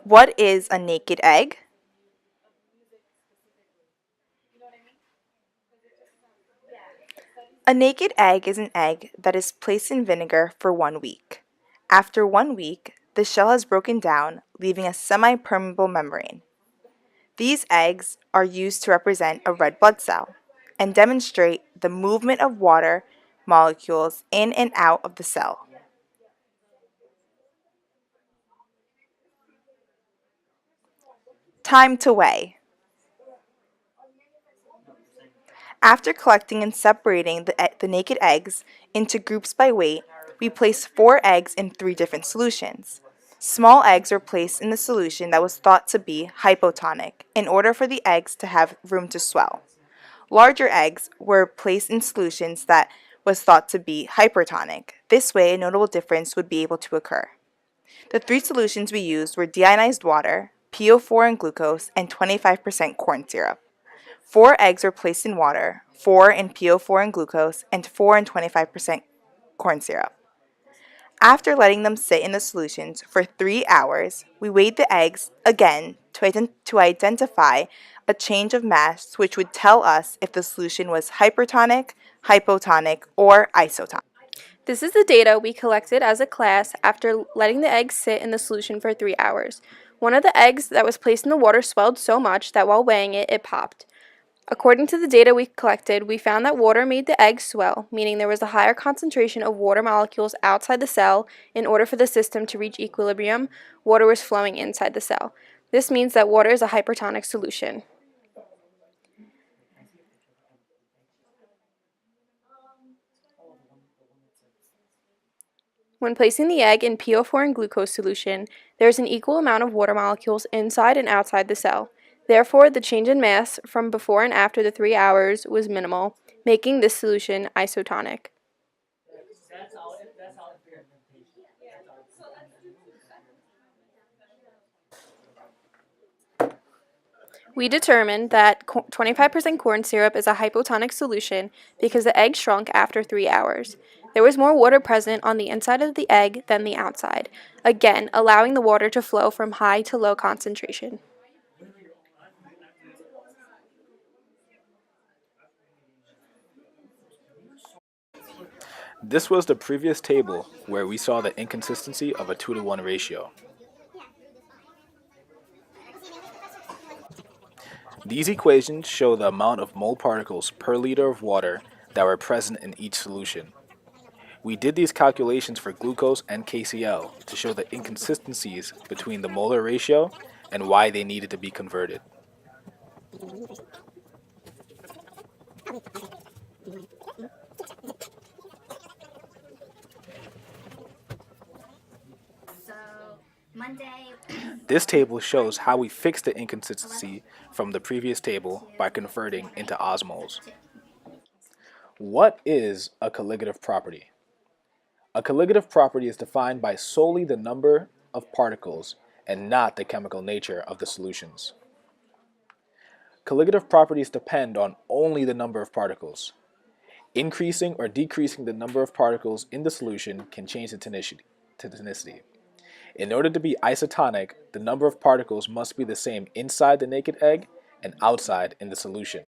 What is a naked egg? A naked egg is an egg that is placed in vinegar for 1 week. After 1 week, the shell has broken down, leaving a semi-permeable membrane. These eggs are used to represent a red blood cell and demonstrate the movement of water molecules in and out of the cell. Time to weigh. After collecting and separating the naked eggs into groups by weight, we place 4 eggs in 3 different solutions. Small eggs were placed in the solution that was thought to be hypotonic in order for the eggs to have room to swell. Larger eggs were placed in solutions that was thought to be hypertonic. This way, a notable difference would be able to occur. The 3 solutions we used were deionized water, PO4 and glucose, and 25% corn syrup. 4 eggs were placed in water, 4 in PO4 and glucose, and 4 in 25% corn syrup. After letting them sit in the solutions for 3 hours, we weighed the eggs again to identify a change of mass which would tell us if the solution was hypertonic, hypotonic, or isotonic. This is the data we collected as a class after letting the eggs sit in the solution for 3 hours. One of the eggs that was placed in the water swelled so much that while weighing it, it popped. According to the data we collected, we found that water made the egg swell, meaning there was a higher concentration of water molecules outside the cell. In order for the system to reach equilibrium, water was flowing inside the cell. This means that water is a hypertonic solution. When placing the egg in PO4 and glucose solution, there is an equal amount of water molecules inside and outside the cell. Therefore, the change in mass from before and after the 3 hours was minimal, making this solution isotonic. We determined that 25% corn syrup is a hypotonic solution because the egg shrunk after 3 hours. There was more water present on the inside of the egg than the outside, again allowing the water to flow from high to low concentration. This was the previous table where we saw the inconsistency of a 2-to-1 ratio. These equations show the amount of mole particles per liter of water that were present in each solution. We did these calculations for glucose and KCl to show the inconsistencies between the molar ratio and why they needed to be converted. This table shows how we fixed the inconsistency from the previous table by converting into osmoles. What is a colligative property? A colligative property is defined by solely the number of particles and not the chemical nature of the solutions. Colligative properties depend on only the number of particles. Increasing or decreasing the number of particles in the solution can change the tonicity. In order to be isotonic, the number of particles must be the same inside the naked egg and outside in the solution.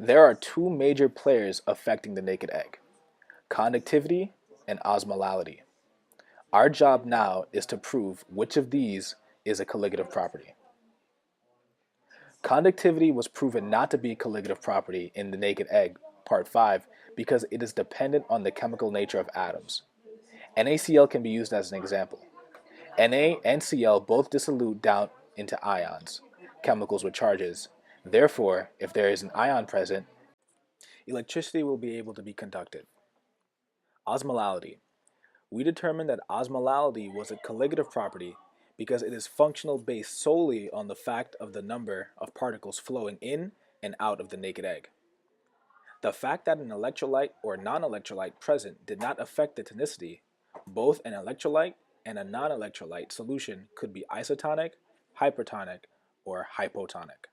There are 2 major players affecting the naked egg: conductivity and osmolality. Our job now is to prove which of these is a colligative property. Conductivity was proven not to be a colligative property in the naked egg, part 5, because it is dependent on the chemical nature of atoms. NaCl can be used as an example. Na and Cl both dissolute down into ions, chemicals with charges. Therefore, if there is an ion present, electricity will be able to be conducted. Osmolality. We determined that osmolality was a colligative property because it is functional based solely on the fact of the number of particles flowing in and out of the naked egg. The fact that an electrolyte or non-electrolyte present did not affect the tonicity, both an electrolyte and a non-electrolyte solution could be isotonic, hypertonic, or hypotonic.